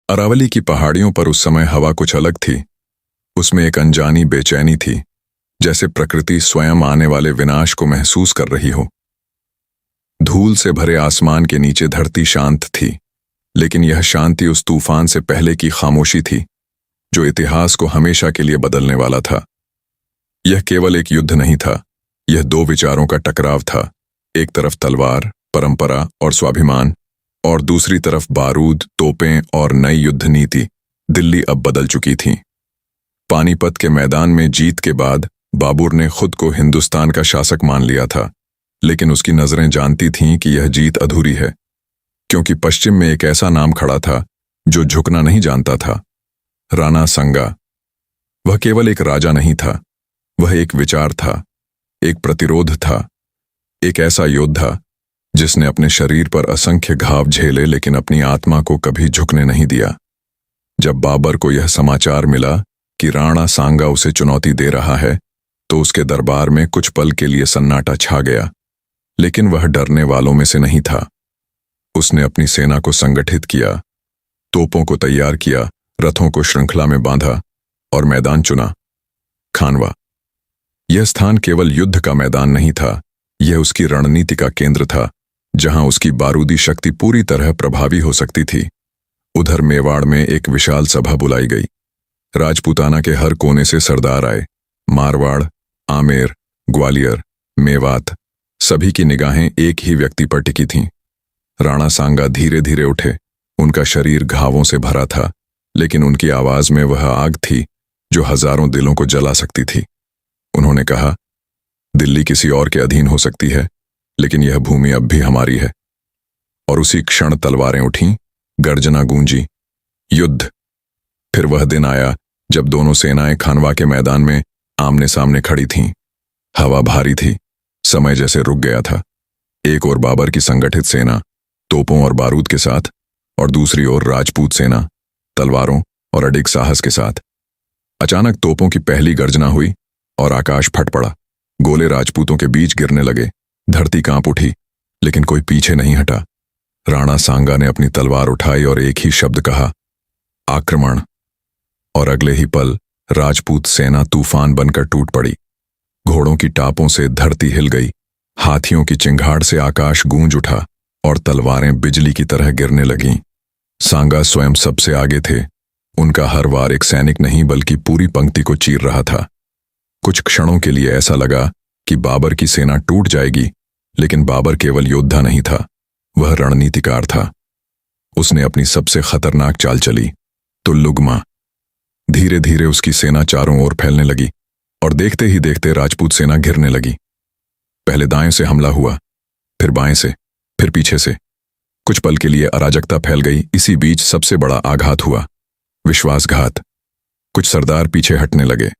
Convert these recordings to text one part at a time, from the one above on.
अरावली की पहाड़ियों पर उस समय हवा कुछ अलग थी। उसमें एक अनजानी बेचैनी थी, जैसे प्रकृति स्वयं आने वाले विनाश को महसूस कर रही हो। धूल से भरे आसमान के नीचे धरती शांत थी, लेकिन यह शांति उस तूफान से पहले की खामोशी थी, जो इतिहास को हमेशा के लिए बदलने वाला था। यह केवल एक युद्ध नहीं था, यह दो विचारों का टकराव था। एक तरफ तलवार, परंपरा और स्वाभिमान, और दूसरी तरफ बारूद, तोपें और नई युद्ध नीति। दिल्ली अब बदल चुकी थी। पानीपत के मैदान में जीत के बाद बाबर ने खुद को हिंदुस्तान का शासक मान लिया था, लेकिन उसकी नजरें जानती थीं कि यह जीत अधूरी है, क्योंकि पश्चिम में एक ऐसा नाम खड़ा था जो झुकना नहीं जानता था। राणा सांगा। वह केवल एक राजा नहीं था, वह एक विचार था, एक प्रतिरोध था, एक ऐसा योद्धा जिसने अपने शरीर पर असंख्य घाव झेले, लेकिन अपनी आत्मा को कभी झुकने नहीं दिया। जब बाबर को यह समाचार मिला कि राणा सांगा उसे चुनौती दे रहा है, तो उसके दरबार में कुछ पल के लिए सन्नाटा छा गया, लेकिन वह डरने वालों में से नहीं था। उसने अपनी सेना को संगठित किया, तोपों को तैयार किया, रथों को श्रृंखला में बांधा और मैदान चुना। खानवा। यह स्थान केवल युद्ध का मैदान नहीं था, यह उसकी रणनीति का केंद्र था, जहां उसकी बारूदी शक्ति पूरी तरह प्रभावी हो सकती थी। उधर मेवाड़ में एक विशाल सभा बुलाई गई। राजपूताना के हर कोने से सरदार आए। मारवाड़, आमेर, ग्वालियर, मेवात, सभी की निगाहें एक ही व्यक्ति पर टिकी थीं। राणा सांगा धीरे धीरे उठे। उनका शरीर घावों से भरा था, लेकिन उनकी आवाज में वह आग थी जो हजारों दिलों को जला सकती थी। उन्होंने कहा, दिल्ली किसी और के अधीन हो सकती है, लेकिन यह भूमि अब भी हमारी है। और उसी क्षण तलवारें उठीं, गर्जना गूंजी। युद्ध। फिर वह दिन आया जब दोनों सेनाएं खानवा के मैदान में आमने सामने खड़ी थीं। हवा भारी थी, समय जैसे रुक गया था। एक ओर बाबर की संगठित सेना तोपों और बारूद के साथ, और दूसरी ओर राजपूत सेना तलवारों और अडिग साहस के साथ। अचानक तोपों की पहली गर्जना हुई और आकाश फट पड़ा। गोले राजपूतों के बीच गिरने लगे। धरती कांप उठी, लेकिन कोई पीछे नहीं हटा। राणा सांगा ने अपनी तलवार उठाई और एक ही शब्द कहा, आक्रमण। और अगले ही पल राजपूत सेना तूफान बनकर टूट पड़ी। घोड़ों की टापों से धरती हिल गई, हाथियों की चिंगाड़ से आकाश गूंज उठा और तलवारें बिजली की तरह गिरने लगीं। सांगा स्वयं सबसे आगे थे। उनका हर वार एक सैनिक नहीं बल्कि पूरी पंक्ति को चीर रहा था। कुछ क्षणों के लिए ऐसा लगा कि बाबर की सेना टूट जाएगी, लेकिन बाबर केवल योद्धा नहीं था, वह रणनीतिकार था। उसने अपनी सबसे खतरनाक चाल चली, तुल्लुगमा। धीरे धीरे उसकी सेना चारों ओर फैलने लगी और देखते ही देखते राजपूत सेना घिरने लगी। पहले दाएं से हमला हुआ, फिर बाएं से, फिर पीछे से। कुछ पल के लिए अराजकता फैल गई। इसी बीच सबसे बड़ा आघात हुआ, विश्वासघात। कुछ सरदार पीछे हटने लगे,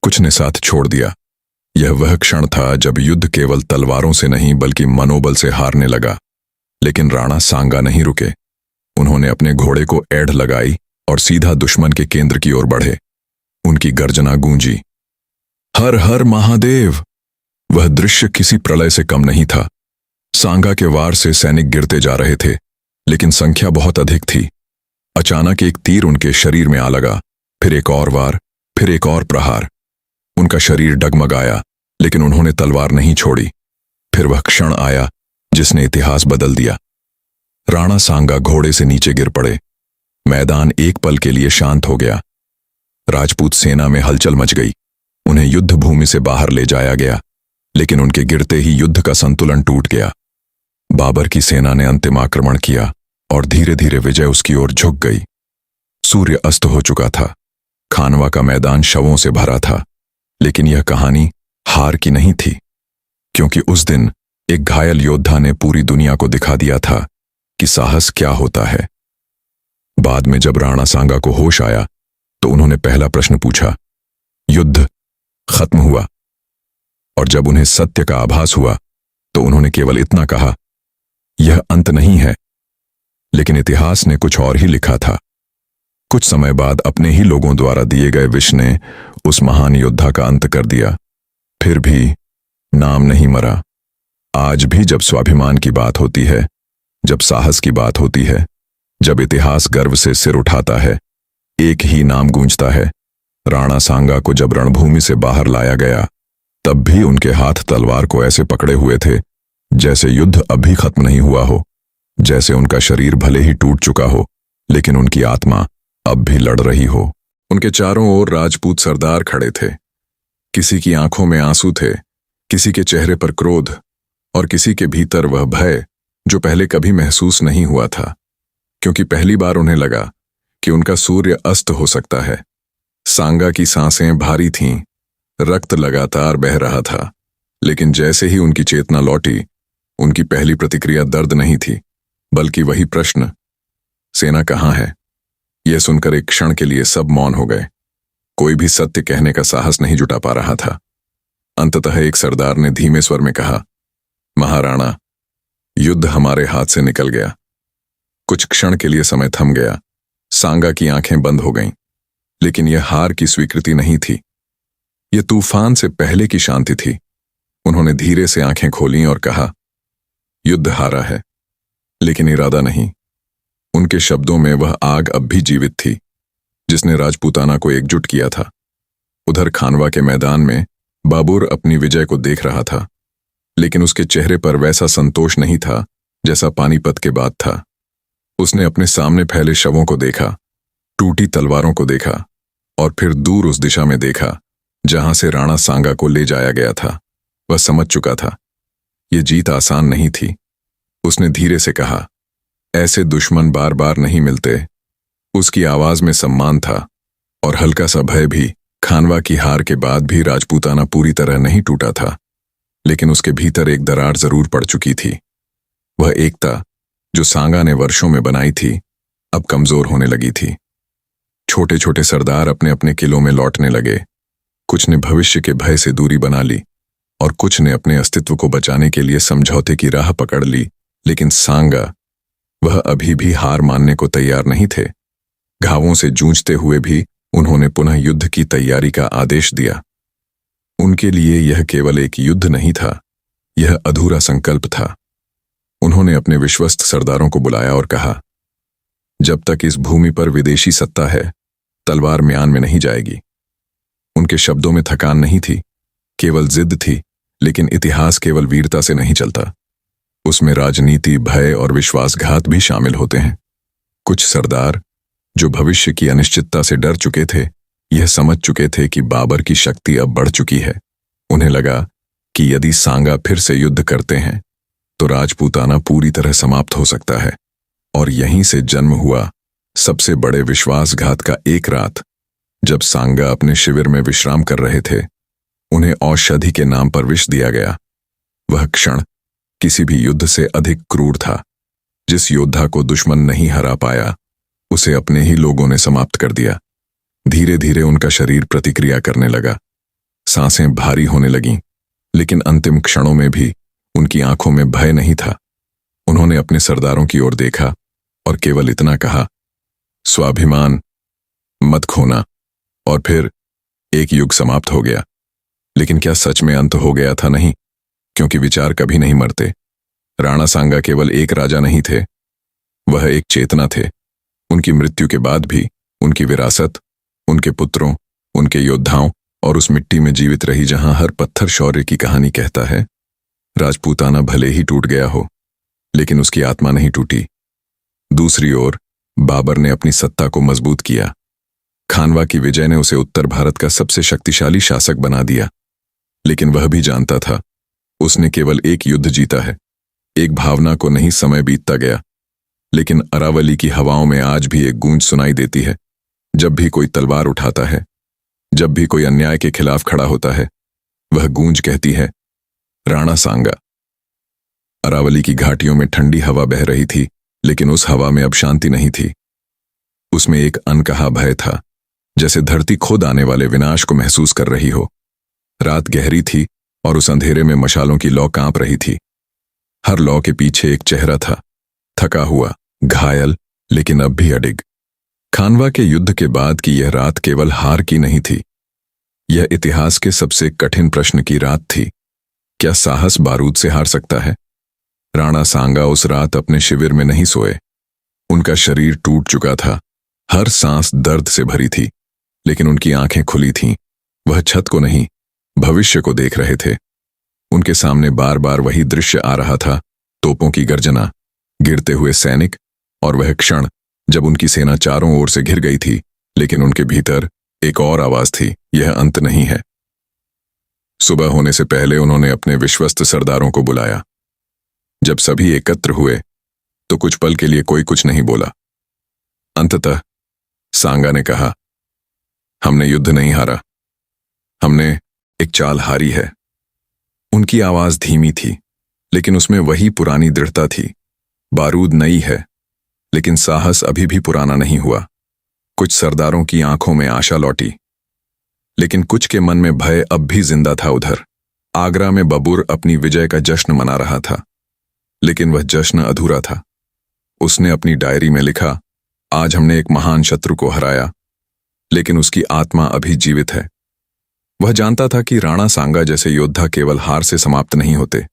कुछ ने साथ छोड़ दिया। यह वह क्षण था जब युद्ध केवल तलवारों से नहीं बल्कि मनोबल से हारने लगा। लेकिन राणा सांगा नहीं रुके। उन्होंने अपने घोड़े को एढ़ लगाई और सीधा दुश्मन के केंद्र की ओर बढ़े। उनकी गर्जना गूंजी, हर हर महादेव। वह दृश्य किसी प्रलय से कम नहीं था। सांगा के वार से सैनिक गिरते जा रहे थे, लेकिन संख्या बहुत अधिक थी। अचानक एक तीर उनके शरीर में आ लगा, फिर एक और वार, फिर एक और प्रहार। उनका शरीर डगमगाया, लेकिन उन्होंने तलवार नहीं छोड़ी। फिर वह क्षण आया जिसने इतिहास बदल दिया। राणा सांगा घोड़े से नीचे गिर पड़े। मैदान एक पल के लिए शांत हो गया। राजपूत सेना में हलचल मच गई। उन्हें युद्ध भूमि से बाहर ले जाया गया, लेकिन उनके गिरते ही युद्ध का संतुलन टूट गया। बाबर की सेना ने अंतिम आक्रमण किया और धीरे धीरे विजय उसकी ओर झुक गई। सूर्य अस्त हो चुका था। खानवा का मैदान शवों से भरा था, लेकिन यह कहानी हार की नहीं थी, क्योंकि उस दिन एक घायल योद्धा ने पूरी दुनिया को दिखा दिया था कि साहस क्या होता है। बाद में जब राणा सांगा को होश आया, तो उन्होंने पहला प्रश्न पूछा, युद्ध खत्म हुआ? और जब उन्हें सत्य का आभास हुआ, तो उन्होंने केवल इतना कहा, यह अंत नहीं है। लेकिन इतिहास ने कुछ और ही लिखा था। कुछ समय बाद अपने ही लोगों द्वारा दिए गए विष ने उस महान योद्धा का अंत कर दिया। फिर भी नाम नहीं मरा। आज भी जब स्वाभिमान की बात होती है, जब साहस की बात होती है, जब इतिहास गर्व से सिर उठाता है, एक ही नाम गूंजता है। राणा सांगा को जब रणभूमि से बाहर लाया गया, तब भी उनके हाथ तलवार को ऐसे पकड़े हुए थे जैसे युद्ध अभी खत्म नहीं हुआ हो, जैसे उनका शरीर भले ही टूट चुका हो, लेकिन उनकी आत्मा अब भी लड़ रही हो। उनके चारों ओर राजपूत सरदार खड़े थे। किसी की आंखों में आंसू थे, किसी के चेहरे पर क्रोध, और किसी के भीतर वह भय जो पहले कभी महसूस नहीं हुआ था, क्योंकि पहली बार उन्हें लगा कि उनका सूर्य अस्त हो सकता है। सांगा की सांसें भारी थीं, रक्त लगातार बह रहा था, लेकिन जैसे ही उनकी चेतना लौटी, उनकी पहली प्रतिक्रिया दर्द नहीं थी, बल्कि वही प्रश्न, सेना कहाँ है? यह सुनकर एक क्षण के लिए सब मौन हो गए। कोई भी सत्य कहने का साहस नहीं जुटा पा रहा था। अंततः एक सरदार ने धीमे स्वर में कहा, महाराणा, युद्ध हमारे हाथ से निकल गया। कुछ क्षण के लिए समय थम गया। सांगा की आंखें बंद हो गईं, लेकिन यह हार की स्वीकृति नहीं थी। यह तूफान से पहले की शांति थी। उन्होंने धीरे से आंखें खोलीं और कहा, युद्ध हारा है, लेकिन इरादा नहीं। उनके शब्दों में वह आग अब भी जीवित थी, जिसने राजपूताना को एकजुट किया था। उधर खानवा के मैदान में बाबुर अपनी विजय को देख रहा था, लेकिन उसके चेहरे पर वैसा संतोष नहीं था जैसा पानीपत के बाद था। उसने अपने सामने फैले शवों को देखा, टूटी तलवारों को देखा, और फिर दूर उस दिशा में देखा जहां से राणा सांगा को ले जाया गया था। वह समझ चुका था, यह जीत आसान नहीं थी। उसने धीरे से कहा, ऐसे दुश्मन बार बार नहीं मिलते। उसकी आवाज में सम्मान था और हल्का सा भय भी। खानवा की हार के बाद भी राजपूताना पूरी तरह नहीं टूटा था, लेकिन उसके भीतर एक दरार जरूर पड़ चुकी थी। वह एकता जो सांगा ने वर्षों में बनाई थी, अब कमजोर होने लगी थी। छोटे छोटे सरदार अपने अपने किलों में लौटने लगे। कुछ ने भविष्य के भय से दूरी बना ली, और कुछ ने अपने अस्तित्व को बचाने के लिए समझौते की राह पकड़ ली। लेकिन सांगा, वह अभी भी हार मानने को तैयार नहीं थे। घावों से जूझते हुए भी उन्होंने पुनः युद्ध की तैयारी का आदेश दिया। उनके लिए यह केवल एक युद्ध नहीं था, यह अधूरा संकल्प था। उन्होंने अपने विश्वस्त सरदारों को बुलाया और कहा, जब तक इस भूमि पर विदेशी सत्ता है, तलवार म्यान में नहीं जाएगी। उनके शब्दों में थकान नहीं थी, केवल जिद थी। लेकिन इतिहास केवल वीरता से नहीं चलता, उसमें राजनीति, भय और विश्वासघात भी शामिल होते हैं। कुछ सरदार जो भविष्य की अनिश्चितता से डर चुके थे, यह समझ चुके थे कि बाबर की शक्ति अब बढ़ चुकी है। उन्हें लगा कि यदि सांगा फिर से युद्ध करते हैं तो राजपूताना पूरी तरह समाप्त हो सकता है। और यहीं से जन्म हुआ सबसे बड़े विश्वासघात का। एक रात जब सांगा अपने शिविर में विश्राम कर रहे थे, उन्हें औषधि के नाम पर विष दिया गया। वह क्षण किसी भी युद्ध से अधिक क्रूर था। जिस योद्धा को दुश्मन नहीं हरा पाया, उसे अपने ही लोगों ने समाप्त कर दिया। धीरे धीरे उनका शरीर प्रतिक्रिया करने लगा, सांसें भारी होने लगीं, लेकिन अंतिम क्षणों में भी उनकी आंखों में भय नहीं था। उन्होंने अपने सरदारों की ओर देखा और केवल इतना कहा, स्वाभिमान मत खोना। और फिर एक युग समाप्त हो गया। लेकिन क्या सच में अंत हो गया था? नहीं, क्योंकि विचार कभी नहीं मरते। राणा सांगा केवल एक राजा नहीं थे, वह एक चेतना थे। उनकी मृत्यु के बाद भी उनकी विरासत, उनके पुत्रों, उनके योद्धाओं और उस मिट्टी में जीवित रही जहां हर पत्थर शौर्य की कहानी कहता है। राजपूताना भले ही टूट गया हो, लेकिन उसकी आत्मा नहीं टूटी। दूसरी ओर बाबर ने अपनी सत्ता को मजबूत किया। खानवा की विजय ने उसे उत्तर भारत का सबसे शक्तिशाली शासक बना दिया। लेकिन वह भी जानता था, उसने केवल एक युद्ध जीता है। एक भावना को नहीं समय बीतता गया, लेकिन अरावली की हवाओं में आज भी एक गूंज सुनाई देती है। जब भी कोई तलवार उठाता है, जब भी कोई अन्याय के खिलाफ खड़ा होता है, वह गूंज कहती है, राणा सांगा। अरावली की घाटियों में ठंडी हवा बह रही थी, लेकिन उस हवा में अब शांति नहीं थी। उसमें एक अनकहा भय था, जैसे धरती खुद आने वाले विनाश को महसूस कर रही हो। रात गहरी थी और उस अंधेरे में मशालों की लौ कांप रही थी। हर लौ के पीछे एक चेहरा था, थका हुआ, घायल, लेकिन अब भी अडिग। खानवा के युद्ध के बाद की यह रात केवल हार की नहीं थी, यह इतिहास के सबसे कठिन प्रश्न की रात थी। क्या साहस बारूद से हार सकता है? राणा सांगा उस रात अपने शिविर में नहीं सोए। उनका शरीर टूट चुका था, हर सांस दर्द से भरी थी, लेकिन उनकी आंखें खुली थीं। वह छत को नहीं, भविष्य को देख रहे थे। उनके सामने बार बार वही दृश्य आ रहा था, तोपों की गर्जना, गिरते हुए सैनिक, और वह क्षण जब उनकी सेना चारों ओर से घिर गई थी, लेकिन उनके भीतर एक और आवाज थी, यह अंत नहीं है। सुबह होने से पहले उन्होंने अपने विश्वस्त सरदारों को बुलाया। जब सभी एकत्र हुए तो कुछ पल के लिए कोई कुछ नहीं बोला। अंततः सांगा ने कहा, हमने युद्ध नहीं हारा, हमने एक चाल हारी है। उनकी आवाज धीमी थी, लेकिन उसमें वही पुरानी दृढ़ता थी। बारूद नई है, लेकिन साहस अभी भी पुराना नहीं हुआ। कुछ सरदारों की आंखों में आशा लौटी, लेकिन कुछ के मन में भय अब भी जिंदा था। उधर आगरा में बबूर अपनी विजय का जश्न मना रहा था, लेकिन वह जश्न अधूरा था। उसने अपनी डायरी में लिखा, आज हमने एक महान शत्रु को हराया, लेकिन उसकी आत्मा अभी जीवित है। वह जानता था कि राणा सांगा जैसे योद्धा केवल हार से समाप्त नहीं होते।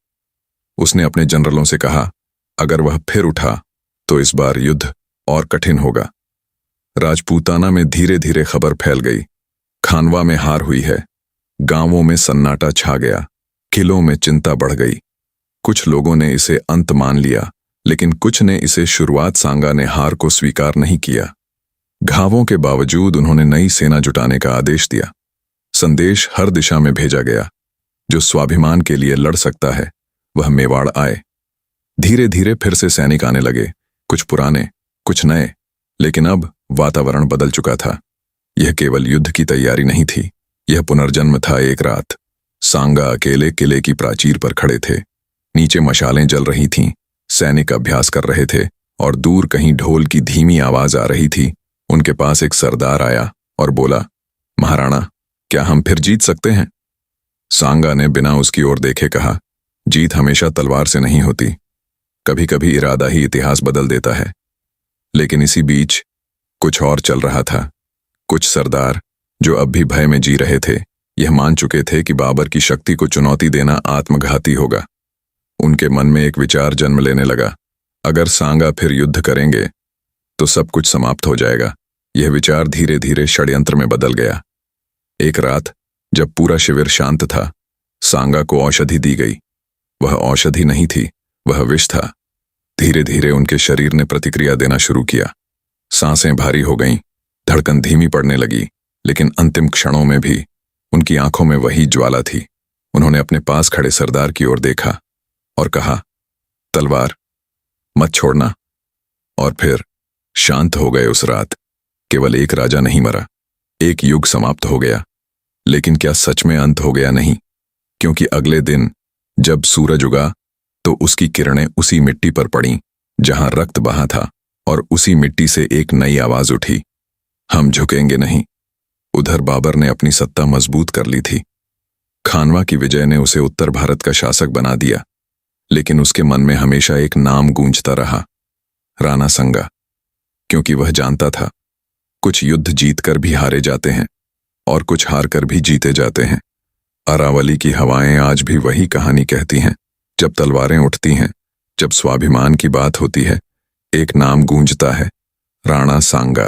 उसने अपने जनरलों से कहा, अगर वह फिर उठा तो इस बार युद्ध और कठिन होगा। राजपूताना में धीरे धीरे खबर फैल गई, खानवा में हार हुई है। गांवों में सन्नाटा छा गया, किलों में चिंता बढ़ गई। कुछ लोगों ने इसे अंत मान लिया, लेकिन कुछ ने इसे शुरुआत। सांगा ने हार को स्वीकार नहीं किया। घावों के बावजूद उन्होंने नई सेना जुटाने का आदेश दिया। संदेश हर दिशा में भेजा गया, जो स्वाभिमान के लिए लड़ सकता है वह मेवाड़ आए। धीरे धीरे फिर से सैनिक आने लगे, कुछ पुराने, कुछ नए, लेकिन अब वातावरण बदल चुका था। यह केवल युद्ध की तैयारी नहीं थी, यह पुनर्जन्म था। एक रात सांगा अकेले किले की प्राचीर पर खड़े थे। नीचे मशालें जल रही थीं, सैनिक अभ्यास कर रहे थे, और दूर कहीं ढोल की धीमी आवाज आ रही थी। उनके पास एक सरदार आया और बोला, महाराणा, क्या हम फिर जीत सकते हैं? सांगा ने बिना उसकी ओर देखे कहा, जीत हमेशा तलवार से नहीं होती, कभी कभी इरादा ही इतिहास बदल देता है। लेकिन इसी बीच कुछ और चल रहा था। कुछ सरदार जो अब भी भय में जी रहे थे, यह मान चुके थे कि बाबर की शक्ति को चुनौती देना आत्मघाती होगा। उनके मन में एक विचार जन्म लेने लगा, अगर सांगा फिर युद्ध करेंगे तो सब कुछ समाप्त हो जाएगा। यह विचार धीरे धीरे षड्यंत्र में बदल गया। एक रात जब पूरा शिविर शांत था, सांगा को औषधि दी गई। वह औषधि नहीं थी, वह विष था। धीरे धीरे उनके शरीर ने प्रतिक्रिया देना शुरू किया। सांसें भारी हो गईं, धड़कन धीमी पड़ने लगी, लेकिन अंतिम क्षणों में भी उनकी आंखों में वही ज्वाला थी। उन्होंने अपने पास खड़े सरदार की ओर देखा और कहा, तलवार मत छोड़ना। और फिर शांत हो गए। उस रात केवल एक राजा नहीं मरा, एक युग समाप्त हो गया। लेकिन क्या सच में अंत हो गया? नहीं, क्योंकि अगले दिन जब सूरज उगा तो उसकी किरणें उसी मिट्टी पर पड़ीं जहां रक्त बहा था, और उसी मिट्टी से एक नई आवाज उठी, हम झुकेंगे नहीं। उधर बाबर ने अपनी सत्ता मजबूत कर ली थी। खानवा की विजय ने उसे उत्तर भारत का शासक बना दिया, लेकिन उसके मन में हमेशा एक नाम गूंजता रहा, राणा सांगा। क्योंकि वह जानता था, कुछ युद्ध जीतकर भी हारे जाते हैं और कुछ हारकर भी जीते जाते हैं। अरावली की हवाएं आज भी वही कहानी कहती हैं। जब तलवारें उठती हैं, जब स्वाभिमान की बात होती है, एक नाम गूंजता है, राणा सांगा।